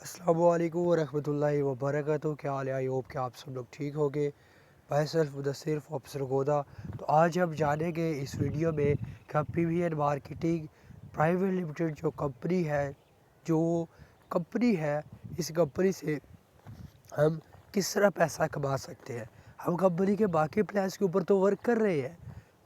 अस्सलामुअलैकुम वरहमतुल्लाहि वबरकातुहू। क्या हाल है? आई होप कि आप सब लोग ठीक होंगे। भाई सेल्फ मुदस्सिर ऑफिसर गोदा। तो आज हम जानेंगे इस वीडियो में कि पीवीएन मार्केटिंग प्राइवेट लिमिटेड जो कंपनी है, इस कंपनी से हम किस तरह पैसा कमा सकते हैं। हम कंपनी के बाकी प्लान्स के ऊपर तो वर्क कर रहे हैं,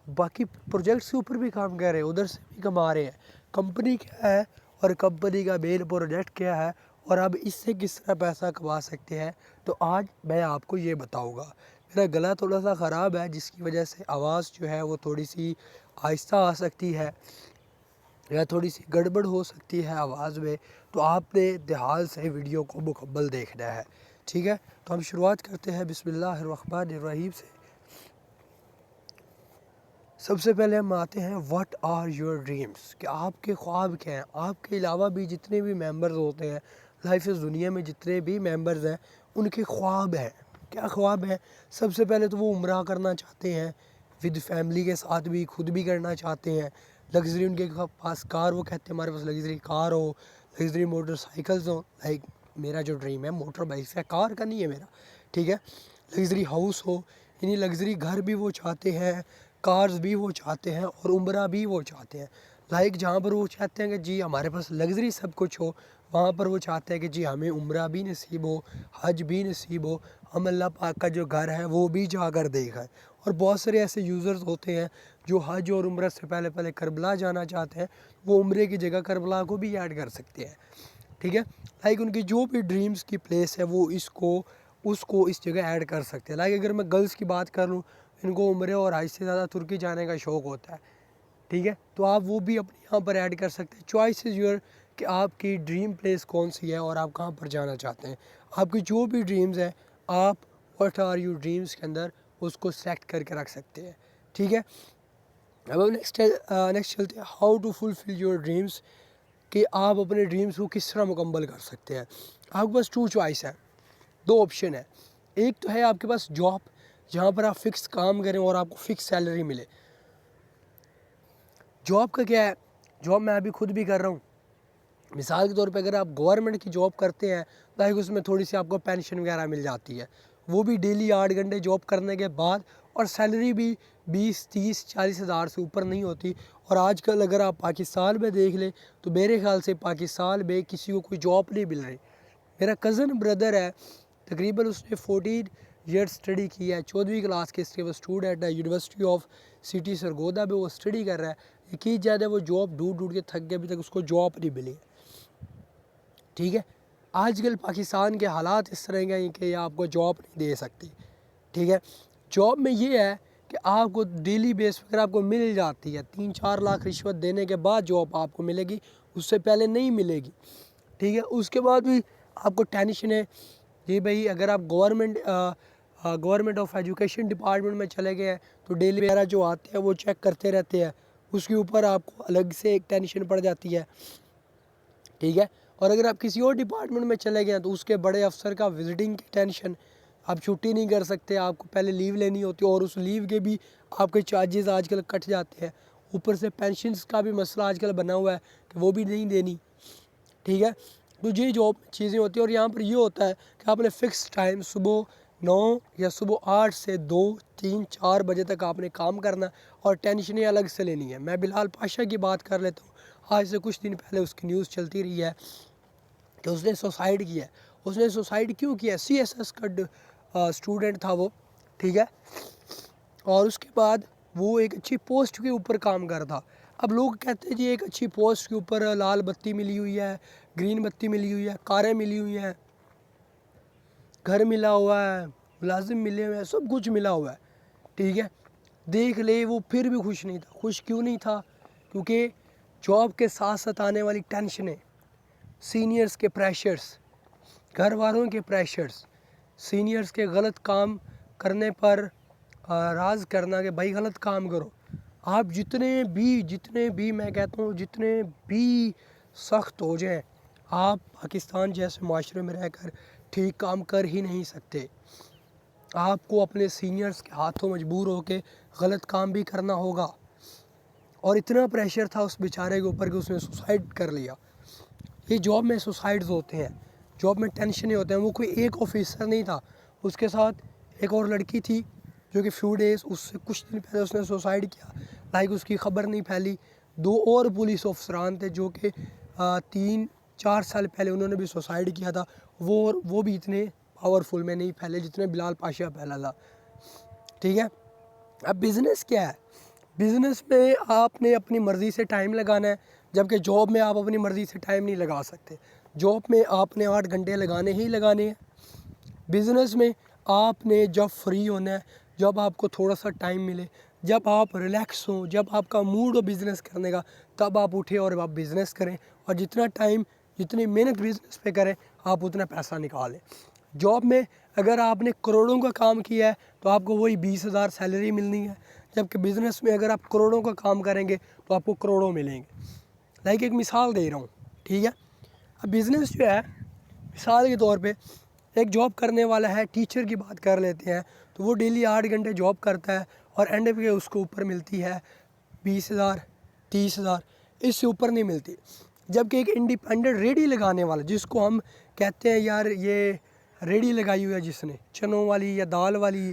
बाकी प्रोजेक्ट्स के ऊपर भी काम कर रहे हैं, उधर से भी कमा रहे हैं। कंपनी क्या है और कंपनी का मेन प्रोजेक्ट क्या है और अब इससे किस तरह पैसा कमा सकते हैं, तो आज मैं आपको ये बताऊंगा। मेरा गला थोड़ा सा ख़राब है, जिसकी वजह से आवाज़ जो है वो थोड़ी सी आहिस्ता आ सकती है या थोड़ी सी गड़बड़ हो सकती है आवाज़ में। तो आपने ध्यान से वीडियो को मुकम्मल देखना है, ठीक है। तो हम शुरुआत करते हैं बिस्मिल्लाहिर्रहमानिर्रहीम से। सबसे पहले हम आते हैं व्हाट आर योर ड्रीम्स, कि आपके ख्वाब क्या हैं। आपके अलावा भी जितने भी मेंबर्स होते हैं लाइफ इस दुनिया में, जितने भी मेंबर्स हैं उनके ख्वाब हैं। क्या ख्वाब है? सबसे पहले तो वो उम्रा करना चाहते हैं विद फैमिली के साथ, भी खुद भी करना चाहते हैं। लग्जरी उनके पास कार, वो कहते हैं हमारे पास लग्जरी कार हो, लग्जरी मोटरसाइकिल्स हो। लाइक मेरा जो ड्रीम है मोटर बाइक है, कार का नहीं है मेरा, ठीक है। लग्जरी हाउस हो, यानी लग्जरी घर भी वो चाहते हैं, कार्स भी वो चाहते हैं और उम्रा भी वो चाहते हैं। लाइक जहाँ पर वो चाहते हैं कि जी हमारे पास लग्जरी सब कुछ हो, वहाँ पर वो चाहते हैं कि जी हमें उम्रा भी नसीब हो, हज भी नसीब हो, हम अल्लाह पाक का जो घर है वो भी जाकर देखें। और बहुत सारे ऐसे यूज़र्स होते हैं जो हज और उम्रा से पहले पहले करबला जाना चाहते हैं, वो उम्रे की जगह करबला को भी ऐड कर सकते हैं, ठीक है। लाइक उनकी जो भी ड्रीम्स की प्लेस है वो इसको उसको इस जगह ऐड कर सकते हैं। लाइक अगर मैं गर्ल्स की बात कर लूँ, इनको उम्रे और हज से ज़्यादा तुर्की जाने का शौक़ होता है, ठीक है। तो आप वो भी अपने यहाँ पर ऐड कर सकते हैं। चॉइस इज़ योर, कि आपकी ड्रीम प्लेस कौन सी है और आप कहाँ पर जाना चाहते हैं। आपकी जो भी ड्रीम्स हैं, आप व्हाट आर योर ड्रीम्स के अंदर उसको सेलेक्ट करके रख सकते हैं, ठीक है। अब हम नेक्स्ट चलते हैं, how to fulfil your dreams, कि आप अपने ड्रीम्स को किस तरह मुकम्मल कर सकते हैं। आपके पास टू चॉइस है, दो ऑप्शन है। एक तो है आपके पास जॉब, जहाँ पर आप फिक्स काम करें और आपको फिक्स सैलरी मिले। जॉब का क्या है, जॉब मैं अभी खुद भी कर रहा हूँ। मिसाल के तौर पे अगर आप गवर्नमेंट की जॉब करते हैं, लाइक उसमें थोड़ी सी आपको पेंशन वगैरह मिल जाती है, वो भी डेली 8 घंटे जॉब करने के बाद, और सैलरी भी 20, 30, 40 हज़ार से ऊपर नहीं होती। और आजकल अगर आप पाकिस्तान में देख लें तो मेरे ख्याल से पाकिस्तान में किसी को कोई जॉब नहीं मिल रही। मेरा कज़न ब्रदर है, तकरीबन उसने 14 ईयर्स स्टडी की है, 14वीं क्लास के इसके वो स्टूडेंट है, यूनिवर्सिटी ऑफ सिटी सरगोदा में वो स्टडी कर रहा है। यकीन जाने वो जॉब ढूंढ ढूंढ के थक गया, अभी तक उसको जॉब नहीं मिली, ठीक है। आजकल पाकिस्तान के हालात इस तरह के हैं कि आपको जॉब नहीं दे सकती, ठीक है। जॉब में ये है कि आपको डेली बेस पर आपको मिल जाती है, 3-4 लाख रिश्वत देने के बाद जॉब आपको मिलेगी, उससे पहले नहीं मिलेगी, ठीक है। उसके बाद भी आपको टेंशन है जी भाई, अगर आप गवर्नमेंट ऑफ एजुकेशन डिपार्टमेंट में चले गए हैं तो डेली वगैरह जो आते हैं वो चेक करते रहते हैं, उसके ऊपर आपको अलग से एक टेंशन पड़ जाती है, ठीक है। और अगर आप किसी और डिपार्टमेंट में चले गए हैं तो उसके बड़े अफसर का विजिटिंग की टेंशन, आप छुट्टी नहीं कर सकते, आपको पहले लीव लेनी होती है और उस लीव के भी आपके चार्जेस आजकल कट जाते हैं। ऊपर से पेंशन्स का भी मसला आजकल बना हुआ है कि वो भी नहीं देनी, ठीक है। तो ये जॉब चीज़ें होती हैं। और यहाँ पर ये होता है कि आपने फ़िक्स टाइम सुबह 9 या सुबह 8 से 2, 3, 4 बजे तक आपने काम करना और टेंशनें अलग से लेनी है। मैं बिलाल पाशा की बात कर लेता हूँ। आज से कुछ दिन पहले उसकी न्यूज़ चलती रही है कि उसने सुसाइड किया है। उसने सुसाइड क्यों किया? CSS का स्टूडेंट था वो, ठीक है। और उसके बाद वो एक अच्छी पोस्ट के ऊपर काम कर था। अब लोग कहते हैं जी एक अच्छी पोस्ट के ऊपर लाल बत्ती मिली हुई है, ग्रीन बत्ती मिली हुई है, कारें मिली हुई हैं, घर मिला हुआ है, मुलाजिम मिले हुए हैं, सब कुछ मिला हुआ है, ठीक है। देख ले, वो फिर भी खुश नहीं था। खुश क्यों नहीं था? क्योंकि जॉब के साथ साथ आने वाली टेंशनें, सीनियर्स के प्रेशर्स, घर वालों के प्रेशर्स, सीनियर्स के गलत काम करने पर राज करना कि भाई गलत काम करो। आप जितने भी मैं कहता हूँ जितने भी सख्त हो जाएं, आप पाकिस्तान जैसे माशरे में रहकर ठीक काम कर ही नहीं सकते। आपको अपने सीनियर्स के हाथों मजबूर होकर गलत काम भी करना होगा। और इतना प्रेशर था उस बेचारे के ऊपर कि उसने सुसाइड कर लिया। ये जॉब में सुसाइड्स होते हैं, जॉब में टेंशन ही होते हैं। वो कोई एक ऑफिसर नहीं था, उसके साथ एक और लड़की थी जो कि फ्यू डेज़ उससे कुछ दिन पहले उसने सुसाइड किया, लाइक उसकी खबर नहीं फैली। 2 और पुलिस ऑफिसरान थे जो कि 3-4 साल पहले उन्होंने भी सुसाइड किया था, वो भी इतने पावरफुल में नहीं फैले जितने बिलाल पाशा फैला था। ठीक है, अब बिज़नेस क्या है? बिज़नेस में आपने अपनी मर्ज़ी से टाइम लगाना है, जबकि जॉब में आप अपनी मर्ज़ी से टाइम नहीं लगा सकते। जॉब में आपने 8 घंटे लगाने ही लगाने हैं। बिज़नेस में आपने जब फ्री होना है, जब आपको थोड़ा सा टाइम मिले, जब आप रिलैक्स हों, जब आपका मूड हो बिज़नेस करने का, तब आप उठे और आप बिज़नेस करें। और जितना टाइम, जितनी मेहनत बिज़नेस पे करें, आप उतना पैसा निकालें। जॉब में अगर आपने करोड़ों का काम किया है तो आपको वही 20,000 सैलरी मिलनी है, जबकि बिज़नेस में अगर आप करोड़ों का काम करेंगे तो आपको करोड़ों मिलेंगे। लाइक एक मिसाल दे रहा हूँ, ठीक है। अब बिज़नेस जो है, मिसाल के तौर पे एक जॉब करने वाला है, टीचर की बात कर लेते हैं, तो वो डेली 8 घंटे जॉब करता है और एंड पे उसको ऊपर मिलती है 20,000, 30,000, इससे ऊपर नहीं मिलती। जबकि एक इंडिपेंडेंट रेडी लगाने वाला, जिसको हम कहते हैं यार ये रेडी लगाई हुई है जिसने, चनों वाली या दाल वाली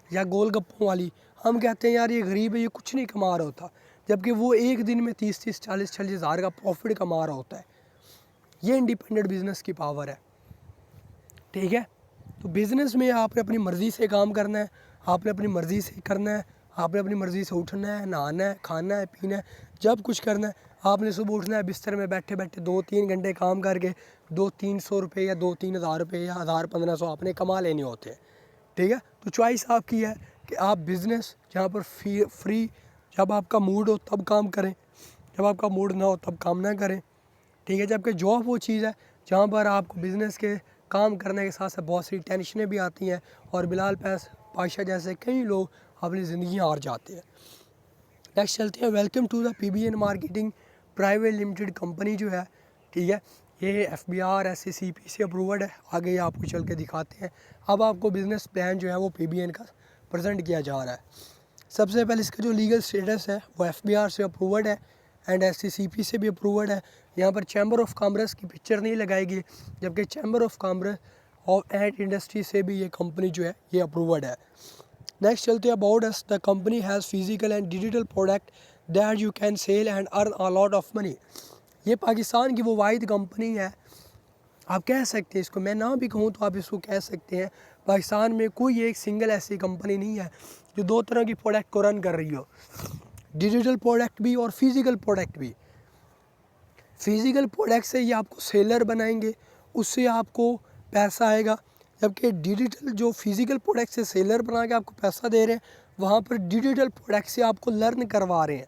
या गोलगप्पों वाली, हम कहते हैं यार ये गरीब है, ये कुछ नहीं कमा रहा होता, जबकि वो एक दिन में 30-30, 40-40 हज़ार का प्रॉफिट कमा रहा होता है। ये इंडिपेंडेंट बिज़नेस की पावर है, ठीक है। तो बिज़नेस में आपने अपनी मर्ज़ी से काम करना है, आपने अपनी मर्ज़ी से करना है, आपने अपनी मर्ज़ी से उठना है, नहाना है, खाना है, पीना है, जब कुछ करना है। आपने सुबह उठना है, बिस्तर में बैठे बैठे 2-3 घंटे काम करके 200-300 रुपये या 2-3 हज़ार रुपये या 1000-1500 आपने कमा लेने होते हैं, ठीक है। तो चॉइस आपकी है कि आप बिज़नेस जहाँ पर फ्री, जब आपका मूड हो तब काम करें, जब आपका मूड ना हो तब काम ना करें, ठीक है। जबकि जॉब वो चीज़ है जहाँ पर आपको बिज़नेस के काम करने के साथ साथ बहुत सी टेंशनें भी आती हैं, और बिलाल पाशा जैसे कई लोग अपनी ज़िंदगी हार जाते हैं। नेक्स्ट चलते हैं, welcome to the PBN marketing private limited company जो है, ठीक है, ये FBR SCCP से अप्रूव्ड है। आगे आपको चल के दिखाते हैं। अब आपको बिज़नेस प्लान जो है वो PBN का प्रेजेंट किया जा रहा है। सबसे पहले इसका जो लीगल स्टेटस है वो FBR से अप्रूव्ड है एंड SCCP से भी अप्रूव्ड है। यहाँ पर चैम्बर ऑफ कॉमर्स की पिक्चर नहीं लगाएगी, जबकि चैम्बर ऑफ कॉमर्स और एंड इंडस्ट्री से भी ये कंपनी जो है ये अप्रूव्ड है। नेक्स्ट चलते हैं, about us, the company has physical and digital product that you can sell and earn a lot of money. ये पाकिस्तान की वो वाहिद कंपनी है, आप कह सकते हैं इसको, मैं ना भी कहूँ तो आप इसको कह सकते हैं, पाकिस्तान में कोई एक सिंगल ऐसी कंपनी नहीं है जो 2 तरह की प्रोडक्ट को रन कर रही हो, डिजिटल प्रोडक्ट भी और फिज़िकल प्रोडक्ट भी। फिज़िकल प्रोडक्ट से ये आपको सेलर बनाएंगे, उससे आपको पैसा आएगा, जबकि डिजिटल जो फिज़िकल प्रोडक्ट से सेलर बना के आपको पैसा दे रहे हैं, वहाँ पर डिजिटल प्रोडक्ट से आपको लर्न करवा रहे हैं।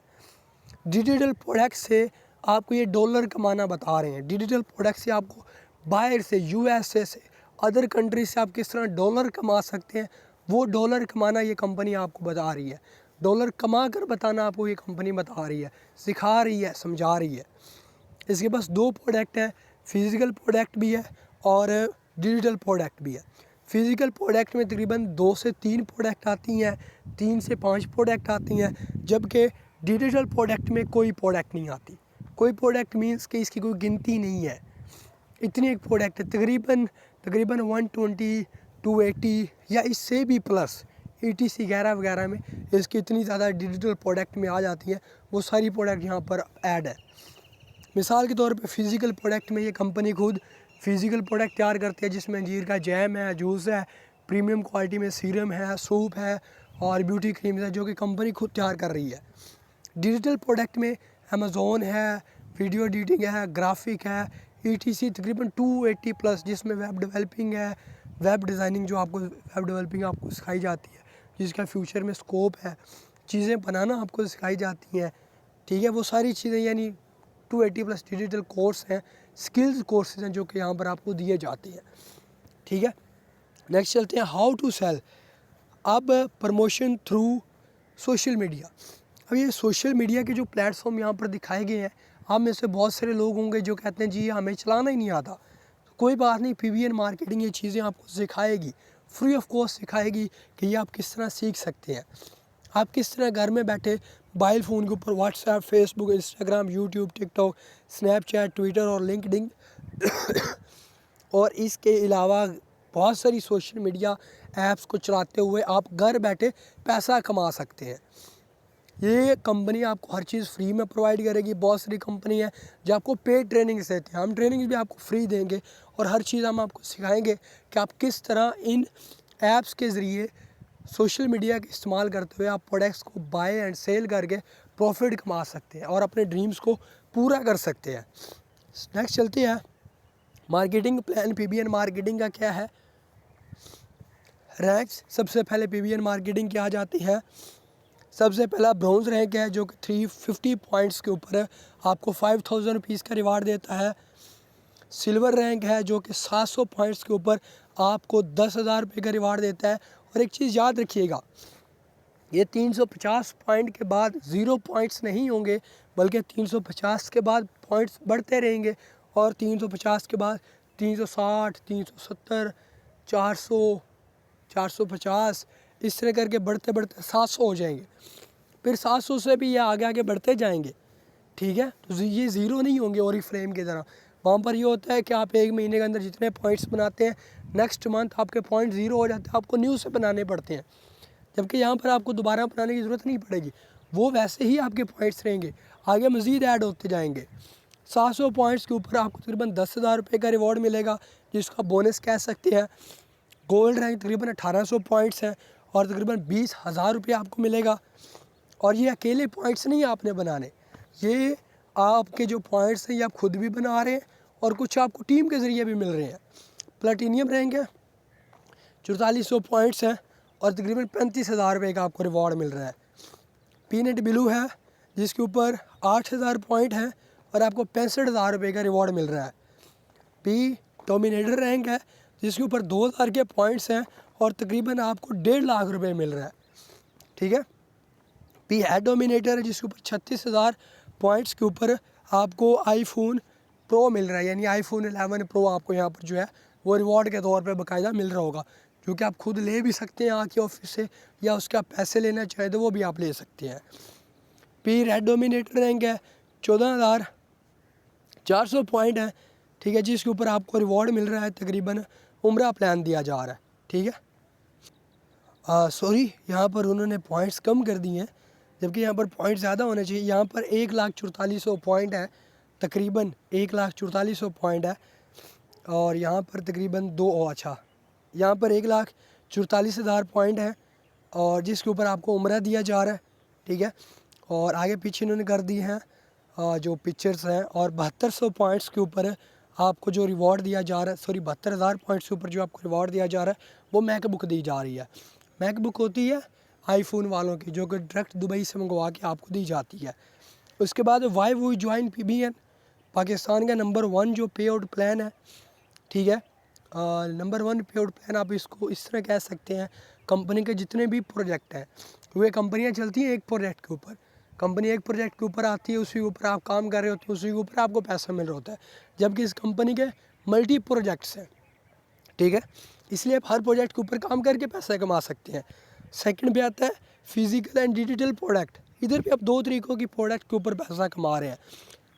डिजिटल प्रोडक्ट से आपको ये डॉलर कमाना बता रहे हैं। डिजिटल प्रोडक्ट से आपको बाहर से, USA से, अदर कंट्री से आप किस तरह डॉलर कमा सकते हैं, वो डॉलर कमाना ये कंपनी आपको बता रही है। डॉलर कमा कर बताना आपको ये कंपनी बता रही है, सिखा रही है, समझा रही है। इसके पास 2 प्रोडक्ट है, फिज़िकल प्रोडक्ट भी है और डिजिटल प्रोडक्ट भी है। फिज़िकल प्रोडक्ट में तकरीबन 2 से 3 प्रोडक्ट आती हैं, 3 से 5 प्रोडक्ट आती हैं, जबकि डिजिटल प्रोडक्ट में कोई प्रोडक्ट नहीं आती। कोई प्रोडक्ट मीन्स कि इसकी कोई गिनती नहीं है, इतनी एक प्रोडक्ट है, तकरीबन 120, 280 या इससे भी प्लस ETC वगैरह में इसकी इतनी ज़्यादा डिजिटल प्रोडक्ट में आ जाती हैं, वो सारी प्रोडक्ट यहाँ पर ऐड है। मिसाल के तौर पे फ़िज़िकल प्रोडक्ट में ये कंपनी खुद फ़िज़िकल प्रोडक्ट तैयार करती है, जिसमें अंजीर का जैम है, जूस है, प्रीमियम क्वालिटी में सीरम है, सूप है और ब्यूटी क्रीम है, जो कि कंपनी खुद तैयार कर रही है। डिजिटल प्रोडक्ट में अमेज़ोन है, वीडियो एडिटिंग है, ग्राफिक है, ETC तकरीबन 280 प्लस, जिसमें वेब डेवलपिंग है, वेब डिज़ाइनिंग, जो आपको वेब डेवलपिंग आपको सिखाई जाती है, जिसका फ्यूचर में स्कोप है, चीज़ें बनाना आपको सिखाई जाती हैं, ठीक है। वो सारी चीज़ें यानी 280 प्लस डिजिटल कोर्स हैं, स्किल्स कोर्सेज हैं, जो कि यहाँ पर आपको दिए जाते हैं, ठीक है। नेक्स्ट चलते हैं, हाउ टू सेल। अब प्रमोशन थ्रू सोशल मीडिया। अब ये सोशल मीडिया के जो प्लेटफॉर्म यहाँ पर दिखाए गए हैं, आप में से बहुत सारे लोग होंगे जो कहते हैं जी हमें चलाना ही नहीं आता। तो कोई बात नहीं, PBN मार्केटिंग ये चीज़ें आपको सिखाएगी, फ्री ऑफ कॉस्ट सिखाएगी कि ये आप किस तरह सीख सकते हैं। आप किस तरह घर में बैठे मोबाइल फ़ोन के ऊपर WhatsApp, Facebook, Instagram, YouTube, TikTok, Snapchat, Twitter और लिंक्डइन और इसके अलावा बहुत सारी सोशल मीडिया ऐप्स को चलाते हुए आप घर बैठे पैसा कमा सकते हैं। ये कंपनी आपको हर चीज़ फ्री में प्रोवाइड करेगी। बहुत सारी कंपनी है जो आपको पेड ट्रेनिंग्स देते हैं, हम ट्रेनिंग भी आपको फ्री देंगे और हर चीज़ हम आपको सिखाएंगे कि आप किस तरह इन ऐप्स के ज़रिए सोशल मीडिया का इस्तेमाल करते हुए आप प्रोडक्ट्स को बाय एंड सेल करके प्रॉफिट कमा सकते हैं और अपने ड्रीम्स को पूरा कर सकते हैं। नेक्स्ट चलते हैं, मार्केटिंग प्लान। PBN मार्केटिंग का क्या है? रैंक्स, सबसे पहले PBN मार्केटिंग क्या जाती है? सबसे पहला ब्रॉन्ज रैंक है जो कि 350 पॉइंट्स के ऊपर है, आपको 5000 रुपीज़ का रिवार्ड देता है। सिल्वर रैंक है जो कि 700 पॉइंट्स के ऊपर आपको 10,000 रुपये का रिवार्ड देता है। और एक चीज़ याद रखिएगा, ये 350 पॉइंट के बाद 0 पॉइंट्स नहीं होंगे, बल्कि 350 के बाद पॉइंट्स बढ़ते रहेंगे और 350 के बाद 360, 370, 400, 450 इस तरह करके बढ़ते बढ़ते 700 हो जाएंगे। फिर 700 से भी ये आगे आगे बढ़ते जाएंगे, ठीक है। तो ये ज़ीरो नहीं होंगे और फ्रेम की तरह। वहाँ पर ये होता है कि आप एक महीने के अंदर जितने पॉइंट्स बनाते हैं, नेक्स्ट मंथ आपके पॉइंट ज़ीरो हो जाते हैं, आपको न्यू से बनाने पड़ते हैं। जबकि यहाँ पर आपको दोबारा बनाने की ज़रूरत नहीं पड़ेगी, वो वैसे ही आपके पॉइंट्स रहेंगे, आगे मज़ीद ऐड होते जाएंगे। 700 पॉइंट्स के ऊपर आपको तकरीबन 10,000 रुपये का रिवॉर्ड मिलेगा, जिसका बोनस कह सकते हैं। गोल्ड रैंक तकरीबन 1800 पॉइंट्स हैं और तकरीबन 20,000 रुपये आपको मिलेगा। और ये अकेले पॉइंट्स नहीं आपने बनाने, ये आपके जो पॉइंट्स हैं ये आप खुद भी बना रहे हैं और कुछ आपको टीम के ज़रिए भी मिल रहे हैं। प्लेटिनियम रैंक है, 4400 पॉइंट्स हैं और तकरीबन 35,000 रुपये का आपको रिवॉर्ड मिल रहा है। पीनेट ब्लू है जिसके ऊपर 8,000 पॉइंट हैं और आपको 65,000 रुपये का रिवॉर्ड मिल रहा है। पी डोमिनेटर रैंक है जिसके ऊपर 2,000 के पॉइंट्स हैं और तकरीबन आपको 1.5 लाख रुपए मिल रहा है, ठीक है। पी है डोमिनेटर है जिसके ऊपर 36,000 पॉइंट्स के ऊपर आपको आईफोन प्रो मिल रहा है, यानी आईफोन 11 प्रो आपको यहाँ पर जो है वो रिवॉर्ड के तौर पे बाकायदा मिल रहा होगा, जो कि आप खुद ले भी सकते हैं आके ऑफिस से, या उसके आप पैसे लेना चाहें तो वो भी आप ले सकते हैं। पी रेड डोमिनेटर रैंक है, 14,400 पॉइंट है, ठीक है, जिसके ऊपर आपको रिवॉर्ड मिल रहा है, तकरीबन उम्रा प्लान दिया जा रहा है, ठीक है। सॉरी, यहाँ पर उन्होंने पॉइंट्स कम कर दिए हैं, जबकि यहाँ पर पॉइंट ज़्यादा होने चाहिए। यहाँ पर 1,44,000 पॉइंट है, तकरीबन 1,44,000 पॉइंट है और यहाँ पर तकरीबन अच्छा, यहाँ पर 1,44,000 पॉइंट है और जिसके ऊपर आपको उम्रा दिया जा रहा है, ठीक है। और आगे पीछे इन्होंने कर दी हैं जो पिक्चर्स हैं, और 7200 पॉइंट्स के ऊपर आपको जो रिवॉर्ड दिया जा रहा है, सॉरी 72,000 पॉइंट्स के ऊपर जो आपको रिवॉर्ड दिया जा रहा है वो मैकबुक दी जा रही है। मैकबुक होती है आईफोन वालों की, जो कि डायरेक्ट दुबई से मंगवा के आपको दी जाती है। उसके बाद वाई वो ज्वाइन PBN, पाकिस्तान का नंबर 1 जो पे आउट प्लान है, ठीक है। नंबर 1 पे आउट प्लान आप इसको इस तरह कह सकते हैं। कंपनी के जितने भी प्रोजेक्ट हैं, वे कंपनियां चलती हैं एक प्रोजेक्ट के ऊपर, कंपनी एक प्रोजेक्ट के ऊपर आती है, उसी के ऊपर आप काम कर रहे होते हैं, उसी के ऊपर आपको पैसा मिल रहा होता है। जबकि इस कंपनी के मल्टी प्रोजेक्ट्स हैं, ठीक है, इसलिए आप हर प्रोजेक्ट के ऊपर काम करके पैसा कमा सकते हैं। सेकंड पे आता है फिजिकल एंड डिजिटल प्रोडक्ट, इधर भी आप 2 तरीक़ों की प्रोडक्ट के ऊपर पैसा कमा रहे हैं।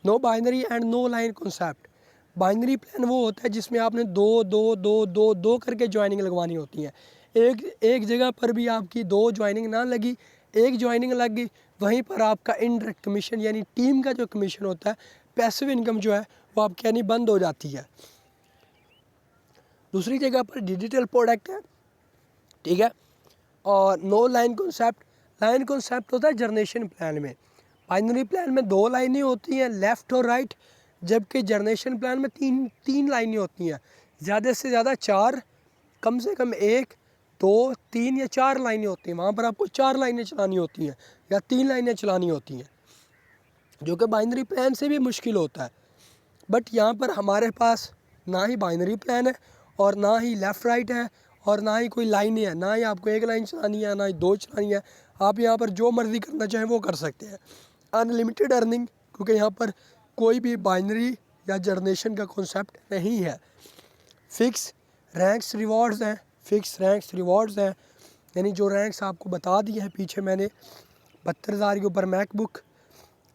No binary and no line concept. Binary plan वो होता है जिसमें आपने दो करके ज्वाइनिंग लगवानी होती है। एक जगह पर भी आपकी 2 ज्वाइनिंग ना लगी, एक ज्वाइनिंग लग गई, वहीं पर आपका इनडायरेक्ट कमीशन यानी टीम का जो कमीशन होता है, पैसिव इनकम जो है वो आपके यानी बंद हो जाती है। दूसरी जगह पर डिजिटल प्रोडक्ट है, ठीक है। और no line concept, line concept होता है जनरेशन प्लान में। बाइनरी प्लान में 2 लाइनें होती हैं, लेफ़्ट और राइट, जबकि जनरेशन प्लान में तीन लाइनें होती हैं, ज़्यादा से ज़्यादा 4, कम से कम 1, 2, 3 या 4 लाइनें होती हैं। वहाँ पर आपको 4 लाइनें चलानी होती हैं या 3 लाइनें चलानी होती हैं, जो कि बाइनरी प्लान से भी मुश्किल होता है। बट यहाँ पर हमारे पास ना ही बाइनरी प्लान है और ना ही लेफ़्ट राइट है और ना ही कोई लाइनें हैं, ना ही आपको 1 लाइन चलानी है, ना ही 2 चलानी है। आप यहाँ पर जो मर्ज़ी करना चाहें वो कर सकते हैं। अनलिमिटेड अर्निंग, क्योंकि यहाँ पर कोई भी बाइनरी या जनरेशन का कॉन्सेप्ट नहीं है। फिक्स रैंक्स रिवॉर्ड्स हैं, फिक्स रैंक्स रिवॉर्ड्स हैं, यानी जो रैंक्स आपको बता दिए हैं पीछे मैंने, 72,000 के ऊपर मैकबुक,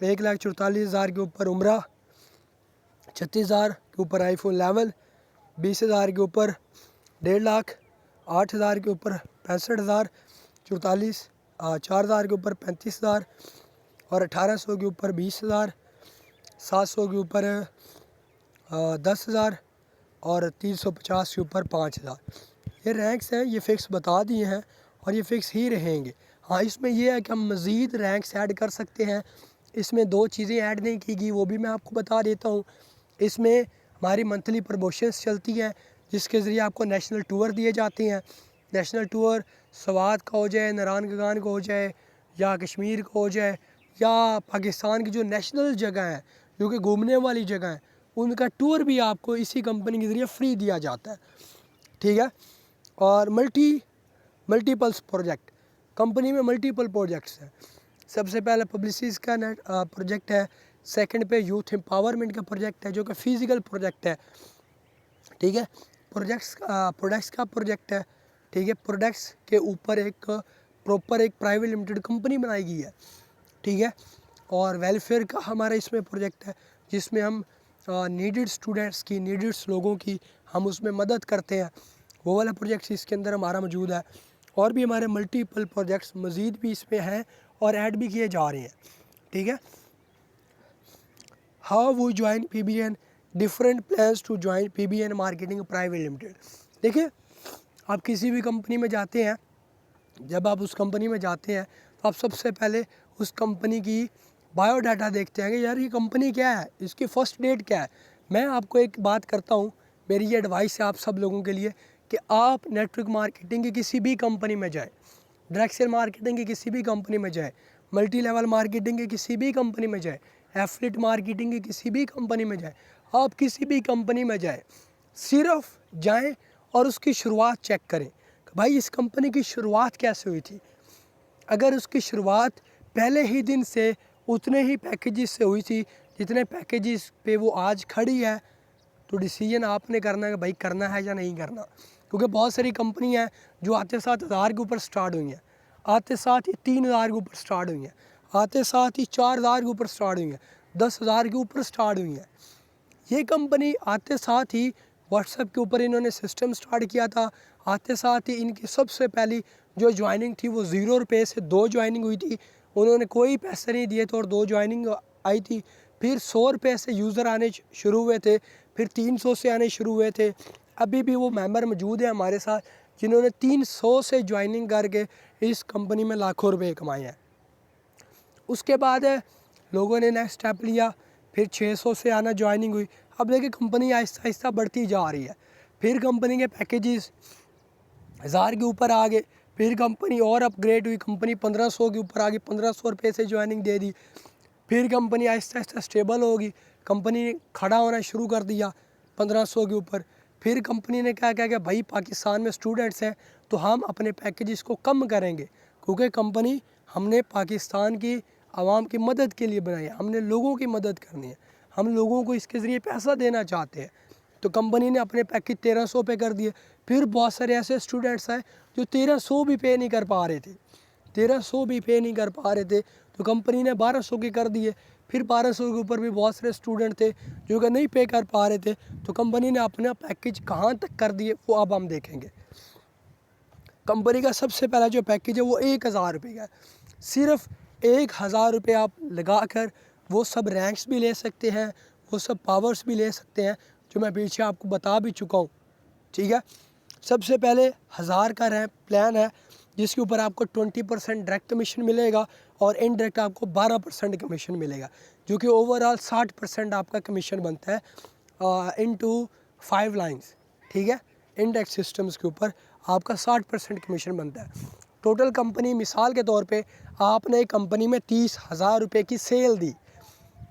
1,44,000 के ऊपर उम्रा, 36,000 के ऊपर आईफोन 11, 20,000 के ऊपर 1.5 लाख, 8,000 के ऊपर 65,000, 4,000 के ऊपर 35,000 और 1,800 के ऊपर 20,000, 700 के ऊपर 10,000 और 350 के ऊपर 5,000। ये रैंक्स हैं, ये फ़िक्स बता दिए हैं और ये फ़िक्स ही रहेंगे। हाँ, इसमें ये है कि हम मज़ीद रैंक्स ऐड कर सकते हैं। इसमें 2 चीज़ें ऐड नहीं की गई, वो भी मैं आपको बता देता हूँ। इसमें हमारी मंथली प्रमोशंस चलती हैं, जिसके ज़रिए आपको नेशनल टूर दिए जाते हैं। नेशनल टूर स्वात का हो जाए, नारायण गगान का हो जाए, या कश्मीर का हो जाए, या पाकिस्तान की जो नेशनल जगह हैं, जो कि घूमने वाली जगह हैं, उनका टूर भी आपको इसी कंपनी के ज़रिए फ्री दिया जाता है। ठीक है। और मल्टीपल्स प्रोजेक्ट, कंपनी में मल्टीपल प्रोजेक्ट्स हैं। सबसे पहले पब्लिसिटी का प्रोजेक्ट है, सेकंड पे यूथ एम्पावरमेंट का प्रोजेक्ट है जो कि फ़िज़िकल प्रोजेक्ट है। ठीक है। प्रोडक्ट्स का प्रोजेक्ट है। ठीक है। प्रोडक्ट्स के ऊपर एक प्रॉपर एक प्राइवेट लिमिटेड कंपनी बनाई गई है। ठीक है। और वेलफेयर का हमारा इसमें प्रोजेक्ट है, जिसमें हम नीडेड स्टूडेंट्स की, नीडेड लोगों की हम उसमें मदद करते हैं। वो वाला प्रोजेक्ट्स इसके अंदर हमारा मौजूद है। और भी हमारे मल्टीपल प्रोजेक्ट्स मज़ीद भी इसमें हैं और ऐड भी किए जा रहे हैं। ठीक है। हाउ वो join PBN, different plans to join PBN marketing private limited. देखिए, आप किसी भी कंपनी में जाते हैं, जब आप उस कंपनी में जाते हैं तो आप सबसे पहले उस कंपनी की बायोडाटा देखते हैं कि यार ये कंपनी क्या है, इसकी फ़र्स्ट डेट क्या है। मैं आपको एक बात करता हूँ, मेरी ये एडवाइस है आप सब लोगों के लिए कि आप नेटवर्क मार्केटिंग की किसी भी कंपनी में जाएं, डायरेक्ट सेल मार्केटिंग की किसी भी कंपनी में जाएं, मल्टी लेवल मार्केटिंग की किसी भी कंपनी में जाएं, एफिलिएट मार्केटिंग की किसी भी कंपनी में जाएं, आप किसी भी कंपनी में जाएं, सिर्फ जाएं और उसकी शुरुआत चेक करें कि भाई इस कंपनी की शुरुआत कैसे हुई थी। अगर उसकी शुरुआत पहले ही दिन से उतने ही पैकेजेस से हुई थी जितने पैकेजेस पे वो आज खड़ी है, तो डिसीजन आपने करना है कि भाई करना है या नहीं करना। क्योंकि बहुत सारी कंपनी हैं जो आते साथ 1,000 के ऊपर स्टार्ट हुई हैं, आते साथ ही 3,000 के ऊपर स्टार्ट हुई हैं, आते साथ ही 4,000 के ऊपर स्टार्ट हुई हैं, 10,000 के ऊपर स्टार्ट हुई हैं। ये कंपनी आते साथ ही व्हाट्सएप के ऊपर इन्होंने सिस्टम स्टार्ट किया था। आते साथ ही इनकी सबसे पहली जो ज्वाइनिंग थी वो 0 रुपये से 2 ज्वाइनिंग हुई थी। उन्होंने कोई पैसे नहीं दिए थे और 2 ज्वाइनिंग आई थी। फिर 100 रुपये से यूज़र आने शुरू हुए थे, फिर 300 से आने शुरू हुए थे। अभी भी वो मेंबर मौजूद है हमारे साथ जिन्होंने 300 से ज्वाइनिंग करके इस कंपनी में लाखों रुपये कमाए हैं। उसके बाद लोगों ने नेक्स्ट स्टेप लिया, फिर 600 से आना ज्वाइनिंग हुई। अब देखिए कंपनी आहिस्ता आहिस्ता बढ़ती जा रही है। फिर कंपनी के पैकेजेस 1,000 के ऊपर आ गए, फिर कंपनी और अपग्रेड हुई, कंपनी 1,500 के ऊपर आ गई, 1,500 रुपये से ज्वाइनिंग दे दी। फिर कंपनी आहिस्ता आहिस्ता स्टेबल होगी, कंपनी ने खड़ा होना शुरू कर दिया 1,500 के ऊपर। फिर कंपनी ने क्या कि भाई पाकिस्तान में स्टूडेंट्स हैं तो हम अपने पैकेजेस को कम करेंगे, क्योंकि कंपनी हमने पाकिस्तान की आवाम की मदद के लिए बनाई है, हमने लोगों की मदद करनी है, हम लोगों को इसके ज़रिए पैसा देना चाहते हैं। तो कंपनी ने अपने पैकेज 1,300 पे कर दिए। फिर बहुत सारे ऐसे स्टूडेंट्स हैं जो 1,300 भी पे नहीं कर पा रहे थे, 1,300 भी पे नहीं कर पा रहे थे, तो कंपनी ने 1,200 के कर दिए। फिर 1,200 के ऊपर भी बहुत सारे स्टूडेंट थे जो कि नहीं पे कर पा रहे थे, तो कंपनी ने अपना पैकेज कहाँ तक कर दिए वो अब हम देखेंगे। कंपनी का सबसे पहला जो पैकेज है वो 1,000 रुपये का है। सिर्फ 1,000 रुपये आप लगा कर वो सब रैंक्स भी ले सकते हैं, वो सब पावर्स भी ले सकते हैं जो मैं पीछे आपको बता भी चुका हूँ। ठीक है। सबसे पहले 1,000 का रैंक प्लान है जिसके ऊपर आपको 20% डायरेक्ट कमीशन मिलेगा और इनडायरेक्ट आपको 12% कमीशन मिलेगा, जो कि ओवरऑल 60% आपका कमीशन बनता है इनटू 5 लाइंस। ठीक है। इंडेक्स सिस्टम्स के ऊपर आपका 60% कमीशन बनता है। टोटल कंपनी मिसाल के तौर पे आपने कंपनी में 30,000 रुपये की सेल दी,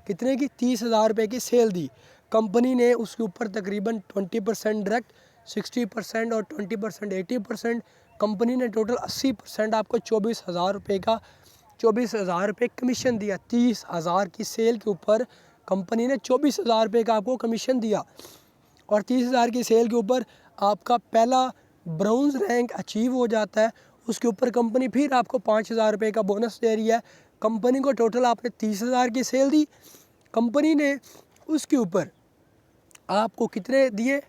कितने की 30,000 रुपये की सेल दी, कंपनी ने उसके ऊपर तकरीबन 20% डायरेक्ट, 60% और 20% 80%, कंपनी ने टोटल 80% आपको 24,000 रुपये का 24,000 रुपये कमीशन दिया। 30,000 की सेल के ऊपर कंपनी ने 24,000 रुपये का आपको कमीशन दिया और 30,000 की सेल के ऊपर आपका पहला ब्राउन्ज रैंक अचीव हो जाता है। उसके ऊपर कंपनी फिर आपको 5,000 रुपये का बोनस दे रही है। कंपनी को टोटल आपने 30,000 की सेल दी, कंपनी ने उसके ऊपर आपको कितने दिए,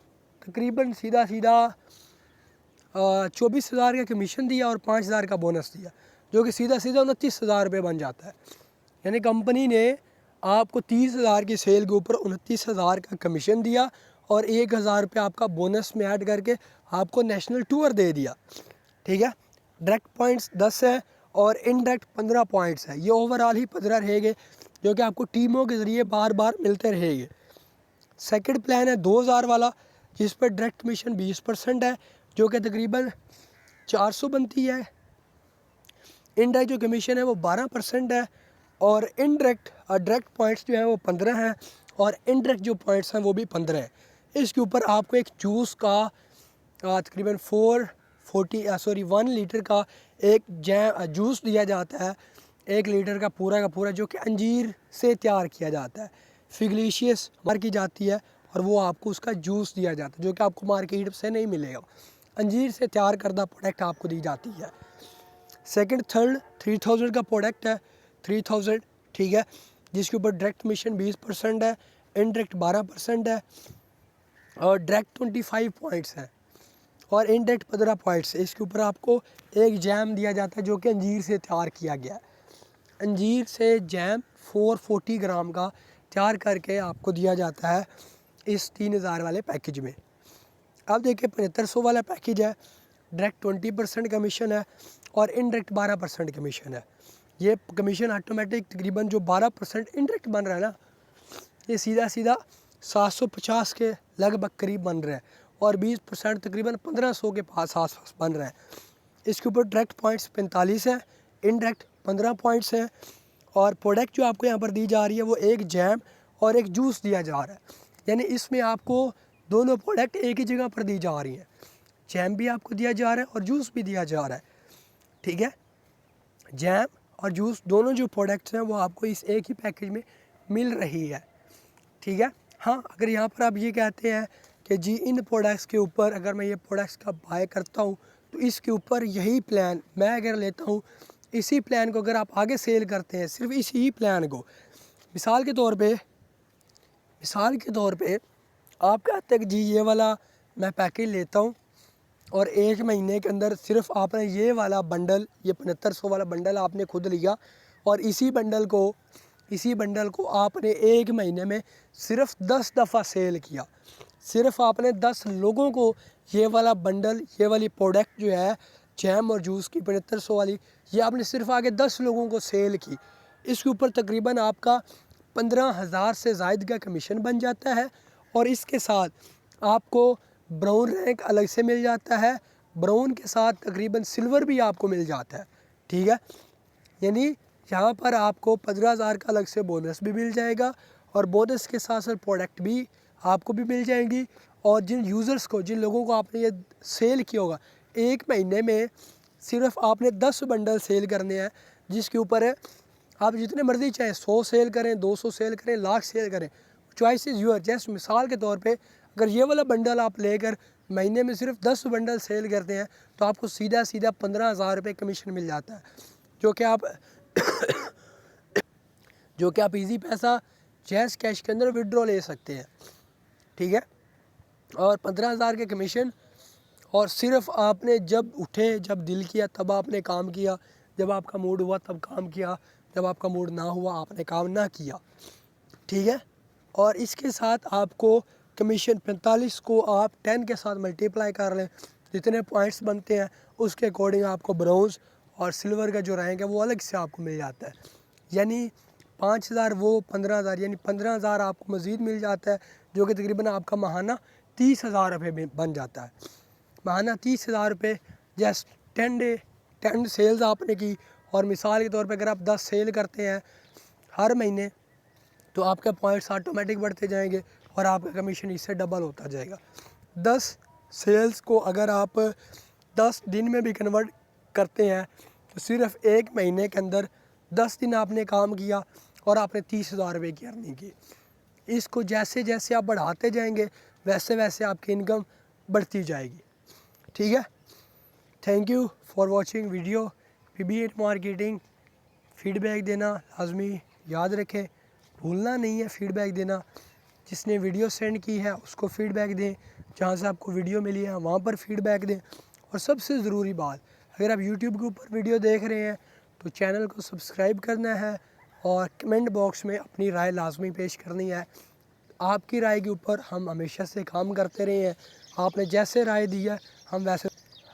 तकरीबन सीधा सीधा 24,000 का कमीशन दिया और 5,000 का बोनस दिया, जो कि सीधा सीधा 29,000 रुपये बन जाता है। यानी कंपनी ने आपको 30,000 की सेल के ऊपर 29,000 का कमीशन दिया और 1,000 रुपये आपका बोनस में ऐड करके आपको नेशनल टूर दे दिया। ठीक है, डायरेक्ट पॉइंट्स 10 है और इनडायरेक्ट 15 पॉइंट्स है। ये ओवरऑल ही 15 रहेंगे, जो कि आपको टीमों के ज़रिए बार बार मिलते रहेंगे। सेकंड प्लान है 2,000 वाला, जिस पर डायरेक्ट कमीशन 20% है, जो कि तकरीबन 400 बनती है। इनडायरेक्ट जो कमीशन है वो 12% है और इनडायरेक्ट डायरेक्ट पॉइंट्स जो हैं वो 15 हैं और इनडायरेक्ट जो पॉइंट्स हैं वो भी 15 हैं। इसके ऊपर आपको एक जूस का तकरीबन 1 लीटर का एक जूस दिया जाता है, 1 लीटर का पूरा, जो कि अंजीर से तैयार किया जाता है। फिगलीशियस मार की जाती है और वो आपको उसका जूस दिया जाता है, जो कि आपको मार्केट से नहीं मिलेगा। अंजीर से तैयार करदा प्रोडक्ट आपको दी जाती है। सेकंड थर्ड 3,000 का प्रोडक्ट है, 3,000, ठीक है, जिसके ऊपर डायरेक्ट कमीशन 20% है, इनडायरेक्ट 12% है और डायरेक्ट 25 पॉइंट्स है और इनडायरेक्ट 15 पॉइंट्स है। इसके ऊपर आपको एक जैम दिया जाता है, जो कि अंजीर से तैयार किया गया है। अंजीर से जैम 440 ग्राम का तैयार करके आपको दिया जाता है इस 3,000 वाले पैकेज में। अब देखिए 7500 वाला पैकेज है, डायरेक्ट 20% कमीशन है और इनडायरेक्ट 12% कमीशन है। ये कमीशन ऑटोमेटिक तकरीबन जो 12% इनडायरेक्ट बन रहा है ना, ये सीधा सीधा 750 के लगभग करीब बन रहा है और 20% तकरीबन 1500 के पास आस बन रहा है। इसके ऊपर डायरेक्ट पॉइंट्स 45 है, इनडायरेक्ट 15 पॉइंट्स हैं और प्रोडक्ट जो आपको यहाँ पर दी जा रही है वो एक जैम और एक जूस दिया जा रहा है। यानी इसमें आपको दोनों प्रोडक्ट एक ही जगह पर दी जा रही हैं, जैम भी आपको दिया जा रहा है और जूस भी दिया जा रहा है। ठीक है, जैम और जूस दोनों जो प्रोडक्ट्स हैं वो आपको इस एक ही पैकेज में मिल रही है। ठीक है, हाँ, अगर यहाँ पर आप ये कहते हैं कि जी इन प्रोडक्ट्स के ऊपर अगर मैं ये प्रोडक्ट्स का बाय करता हूँ तो इसके ऊपर यही प्लान मैं अगर लेता हूँ, इसी प्लान को अगर आप आगे सेल करते हैं, सिर्फ इसी ही प्लान को, मिसाल के तौर पे आप कहते हैं कि जी ये वाला मैं पैकेज लेता हूँ और 1 महीने के अंदर सिर्फ आपने ये वाला बंडल, ये 7500 वाला बंडल आपने खुद लिया और इसी बंडल को आपने 1 महीने में सिर्फ 10 दफ़ा सेल किया। सिर्फ आपने 10 लोगों को ये वाला बंडल, ये वाली प्रोडक्ट जो है जैम और जूस की 7500 वाली, ये आपने सिर्फ आगे 10 लोगों को सेल की। इसके ऊपर तकरीबन आपका 15,000 से ज़ायद का कमीशन बन जाता है और इसके साथ आपको ब्राउन रैंक अलग से मिल जाता है, ब्राउन के साथ तकरीबन सिल्वर भी आपको मिल जाता है। ठीक है, यानी यहाँ पर आपको 15,000 का अलग से बोनस भी मिल जाएगा और बोनस के साथ साथ प्रोडक्ट भी आपको भी मिल जाएंगी। और जिन यूज़र्स को, जिन लोगों को आपने ये सेल किया होगा, 1 महीने में सिर्फ आपने 10 बंडल सेल करने हैं, जिसके ऊपर है आप जितने मर्ज़ी चाहे 100 सेल करें, 200 सेल करें, लाख सेल करें, चॉइस इज़ यूअर। जस्ट मिसाल के तौर पे अगर ये वाला बंडल आप लेकर महीने में सिर्फ 10 बंडल सेल करते हैं तो आपको सीधा सीधा 15,000 रुपये कमीशन मिल जाता है, जो कि आप इजी पैसा जैस कैश के अंदर विड्रॉ ले सकते हैं। ठीक है, और 15,000 के कमीशन और सिर्फ आपने जब उठे, जब दिल किया तब आपने काम किया, जब आपका मूड हुआ तब काम किया, जब आपका मूड ना हुआ आपने काम ना किया। ठीक है, और इसके साथ आपको कमीशन 45 को आप 10 के साथ मल्टीप्लाई कर लें, जितने पॉइंट्स बनते हैं उसके अकॉर्डिंग आपको ब्राउन्स और सिल्वर का जो रैंक है वो अलग से आपको मिल जाता है। यानी 5,000 वो 15,000, यानी 15,000 आपको मज़ीद मिल जाता है, जो कि तकरीबन आपका माहाना 30,000 रुपये बन जाता है। माहाना 30,000 रुपये जस्ट 10 सेल्स आपने की और मिसाल के तौर पे अगर आप 10 सेल करते हैं हर महीने तो आपके पॉइंट्स ऑटोमेटिक बढ़ते जाएंगे और आपका कमीशन इससे डबल होता जाएगा। 10 सेल्स को अगर आप 10 दिन में भी कन्वर्ट करते हैं तो सिर्फ 1 महीने के अंदर 10 दिन आपने काम किया और आपने 30,000 रुपये की अर्निंग की। इसको जैसे जैसे आप बढ़ाते जाएंगे वैसे वैसे आपकी इनकम बढ़ती जाएगी। ठीक है, thank you for watching video. PB8 marketing feedback देना लाजमी याद रखें, भूलना नहीं है फीडबैक देना। जिसने वीडियो सेंड की है उसको फीडबैक दें, जहाँ से आपको वीडियो मिली है वहाँ पर फीडबैक दें। और सबसे ज़रूरी बात, अगर आप यूट्यूब के ऊपर वीडियो देख रहे हैं तो चैनल को सब्सक्राइब करना है और कमेंट बॉक्स में अपनी राय लाजमी पेश करनी है। आपकी राय के ऊपर हम हमेशा से काम करते रहे हैं, आपने जैसे राय दी है हम वैसे